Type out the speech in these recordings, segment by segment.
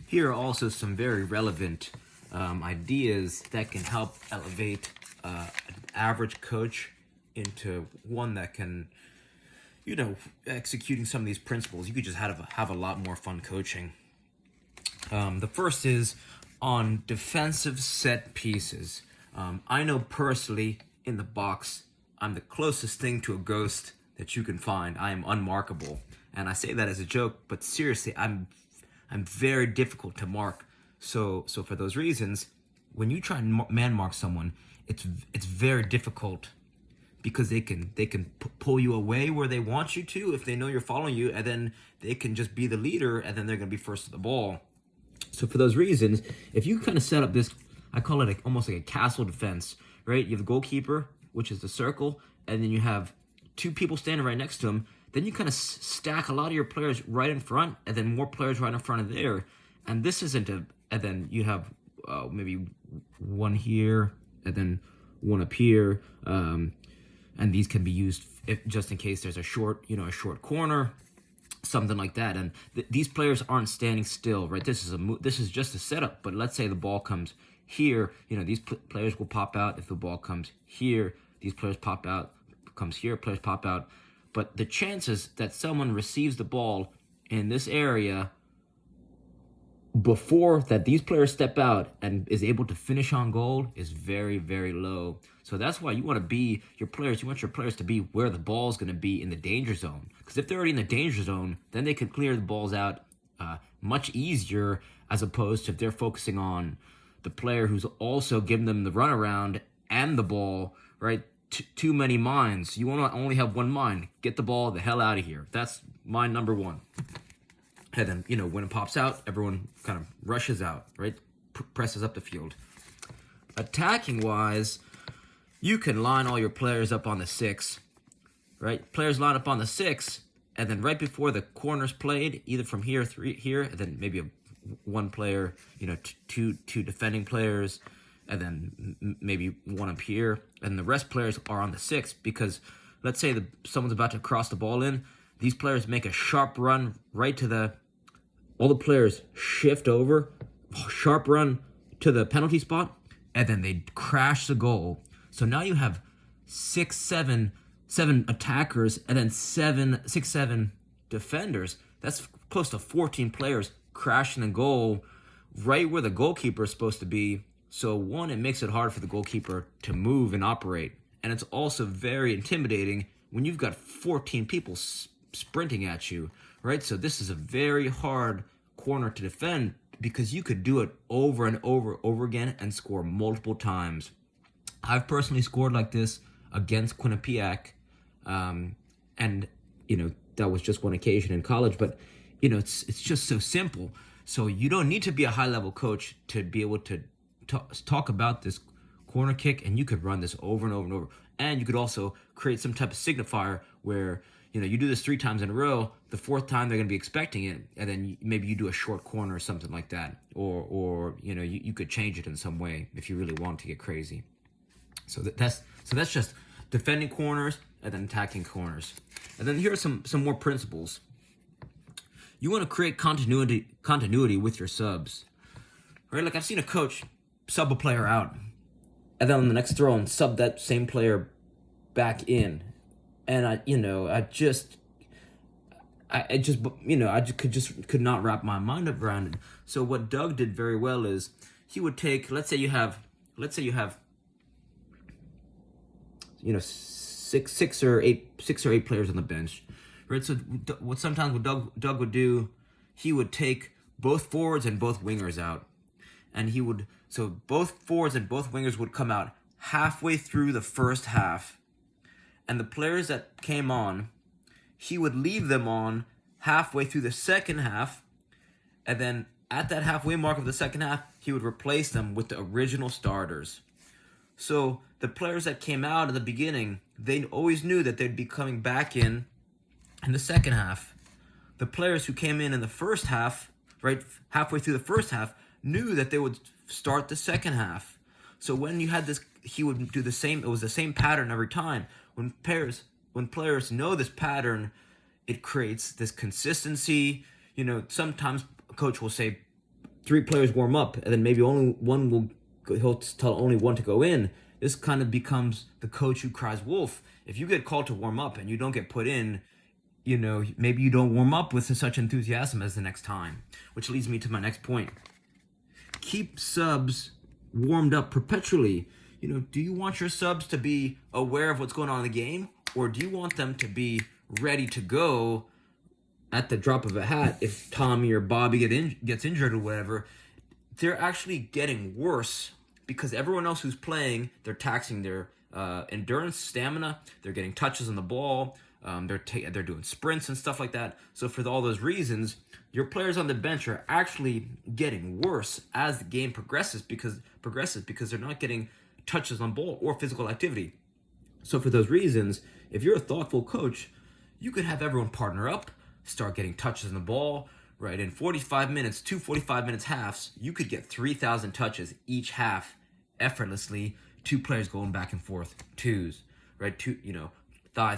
Here are also some very relevant ideas that can help elevate an average coach into one that can, executing some of these principles. You could just have a lot more fun coaching. The first is on defensive set pieces. I know personally in the box, I'm the closest thing to a ghost that you can find. I am unmarkable. And I say that as a joke, but seriously, I'm very difficult to mark. So for those reasons, when you try and man mark someone, it's very difficult because they can pull you away where they want you to if they know you're following you, and then they can just be the leader, and then they're going to be first to the ball. So for those reasons, if you kind of set up this, I call it almost like a castle defense, right? You have the goalkeeper, which is the circle, and then you have two people standing right next to him. Then you kind of stack a lot of your players right in front, and then more players right in front of there. And this isn't and then you have maybe one here, and then one up here, and these can be used just in case there's a short corner, something like that. And these players aren't standing still, right? This is just a setup. But let's say the ball comes here, these players will pop out. If the ball comes here, these players pop out. Comes here, players pop out. But the chances that someone receives the ball in this area before that these players step out and is able to finish on goal is very, very low. So that's why you want your players to be where the ball is going to be in the danger zone. Because if they're already in the danger zone, then they can clear the balls out much easier, as opposed to if they're focusing on the player who's also giving them the runaround and the ball, right? Too many minds. You want to only have one mind. Get the ball the hell out of here. That's mind number one. And then, when it pops out, everyone kind of rushes out, right? Presses up the field. Attacking wise, you can line all your players up on the 6, right? Players line up on the 6, and then right before the corner's played, either from here, here, and then maybe one player, two defending players, and then maybe one up here, and the rest players are on the 6, because let's say someone's about to cross the ball in, these players make a sharp run right to all the players shift over, sharp run to the penalty spot, and then they crash the goal. So now you have seven attackers, and then seven defenders. That's close to 14 players crashing the goal right where the goalkeeper is supposed to be. So one, it makes it hard for the goalkeeper to move and operate. And it's also very intimidating when you've got 14 people sprinting at you, right? So this is a very hard corner to defend because you could do it over and over again and score multiple times. I've personally scored like this against Quinnipiac, and that was just one occasion in college. But it's just so simple. So you don't need to be a high-level coach to be able to talk about this corner kick, and you could run this over and over and over. And you could also create some type of signifier where you do this 3 times in a row. The 4th time they're going to be expecting it, and then maybe you do a short corner or something like that, or you could change it in some way if you really want to get crazy. So that's just defending corners and then attacking corners. And then here are some more principles. You want to create continuity with your subs, right? Like I've seen a coach sub a player out, and then on the next throw and sub that same player back in, and I just could not wrap my mind around it. So what Doug did very well is he would take, let's say you have 6 or 8 players on the bench, right? So what Doug would do, he would take both forwards and both wingers out, and so both forwards and both wingers would come out halfway through the first half, and the players that came on, he would leave them on halfway through the second half, and then at that halfway mark of the second half, he would replace them with the original starters. So the players that came out in the beginning, they always knew that they'd be coming back in the second half. The players who came in the first half, right, halfway through the first half, knew that they would start the second half. So when you had this, he would do the same. It was the same pattern every time. When players know this pattern, it creates this consistency. Sometimes a coach will say, three players warm up, and then maybe only one will he'll tell only one to go in. This kind of becomes the coach who cries wolf. If you get called to warm up and you don't get put in, maybe you don't warm up with such enthusiasm as the next time. Which leads me to my next point. Keep subs warmed up perpetually. Do you want your subs to be aware of what's going on in the game, or do you want them to be ready to go at the drop of a hat if Tommy or Bobby gets injured or whatever? They're actually getting worse because everyone else who's playing, they're taxing their endurance, stamina. They're getting touches on the ball. They're doing sprints and stuff like that. So for all those reasons, your players on the bench are actually getting worse as the game progresses because they're not getting touches on ball or physical activity. So for those reasons, if you're a thoughtful coach, you could have everyone partner up, start getting touches on the ball, right? In 45 minutes, 45 minutes halves, you could get 3,000 touches each half effortlessly. Two players going back and forth, twos, right? Thigh,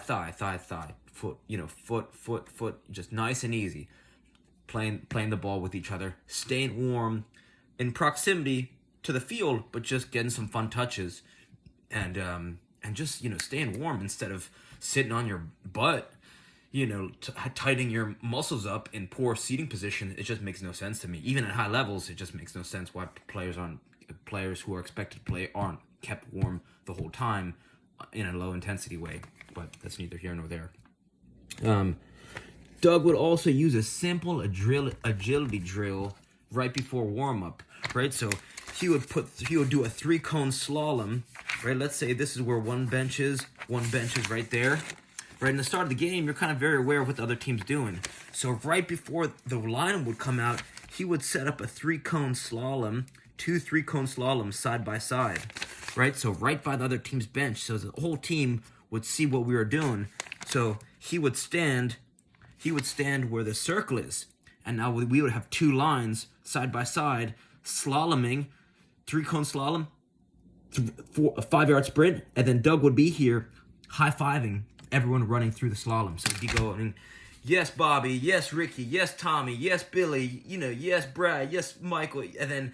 foot, just nice and easy. Playing the ball with each other, staying warm in proximity to the field, but just getting some fun touches, and just staying warm instead of sitting on your butt, tightening your muscles up in poor seating position. It just makes no sense to me. Even at high levels, it just makes no sense why players who are expected to play aren't kept warm the whole time in a low intensity way. But that's neither here nor there. Doug would also use a simple agility drill right before warm up, right? So he would do a 3-cone slalom, right? Let's say this is where one bench is right there. Right in the start of the game, you're kind of very aware of what the other team's doing. So right before the line would come out, he would set up a 3-cone slalom, 2 3-cone slaloms side by side, right? So right by the other team's bench, so the whole team would see what we were doing. So he would stand where the circle is, and now we would have 2 lines side by side, slaloming, 3-cone slalom, a 5-yard sprint, and then Doug would be here high-fiving everyone running through the slalom. So he'd be going, yes, Bobby, yes, Ricky, yes, Tommy, yes, Billy, yes, Brad, yes, Michael, and then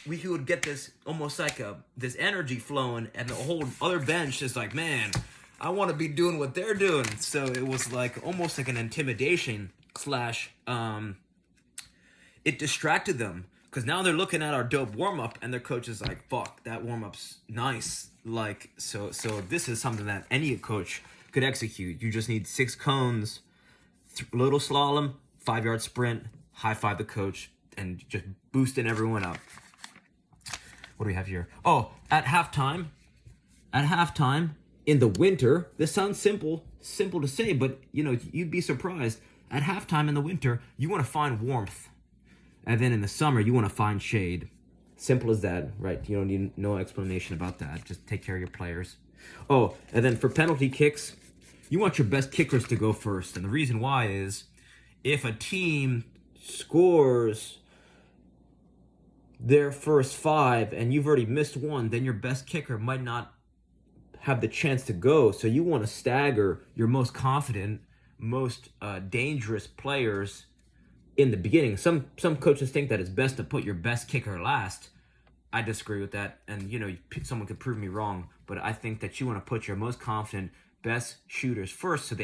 he would get this almost like this energy flowing, and the whole other bench is like, man, I want to be doing what they're doing. So it was like almost like an intimidation slash, it distracted them because now they're looking at our dope warm-up and their coach is like, fuck, that warm-up's nice. Like, so this is something that any coach could execute. You just need 6 cones, little slalom, 5-yard sprint, high five the coach, and just boosting everyone up. What do we have here? Oh, at halftime, in the winter, this sounds simple to say, but you'd be surprised. At halftime in the winter, you want to find warmth. And then in the summer, you want to find shade. Simple as that, right? You don't need no explanation about that. Just take care of your players. Oh, and then for penalty kicks, you want your best kickers to go first. And the reason why is if a team scores their first 5 and you've already missed one, then your best kicker might not have the chance to go. So you want to stagger your most confident, most dangerous players in the beginning. Some coaches think that it's best to put your best kicker last. I disagree with that, and someone could prove me wrong, but I think that you want to put your most confident, best shooters first, so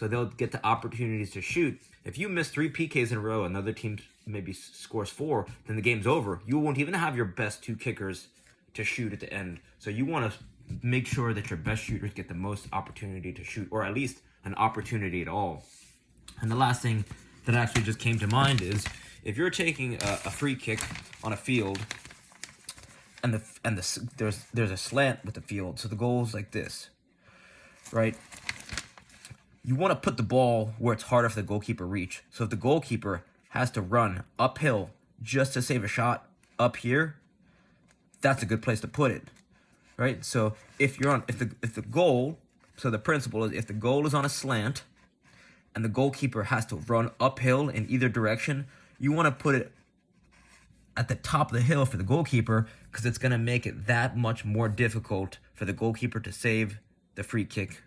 they'll get the opportunities to shoot. If you miss 3 PKs in a row and the other team maybe scores 4, then the game's over. You won't even have your best 2 kickers to shoot at the end. So you want to make sure that your best shooters get the most opportunity to shoot, or at least an opportunity at all. And the last thing that actually just came to mind is if you're taking a free kick on a field, and there's a slant with the field, so the goal is like this, right? You want to put the ball where it's harder for the goalkeeper to reach. So if the goalkeeper has to run uphill just to save a shot up here, that's a good place to put it, right? So if the goal, so the principle is if the goal is on a slant and the goalkeeper has to run uphill in either direction, you want to put it at the top of the hill for the goalkeeper because it's going to make it that much more difficult for the goalkeeper to save the free kick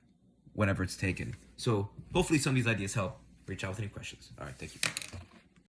whenever it's taken. So hopefully some of these ideas help. Reach out with any questions. All right, thank you.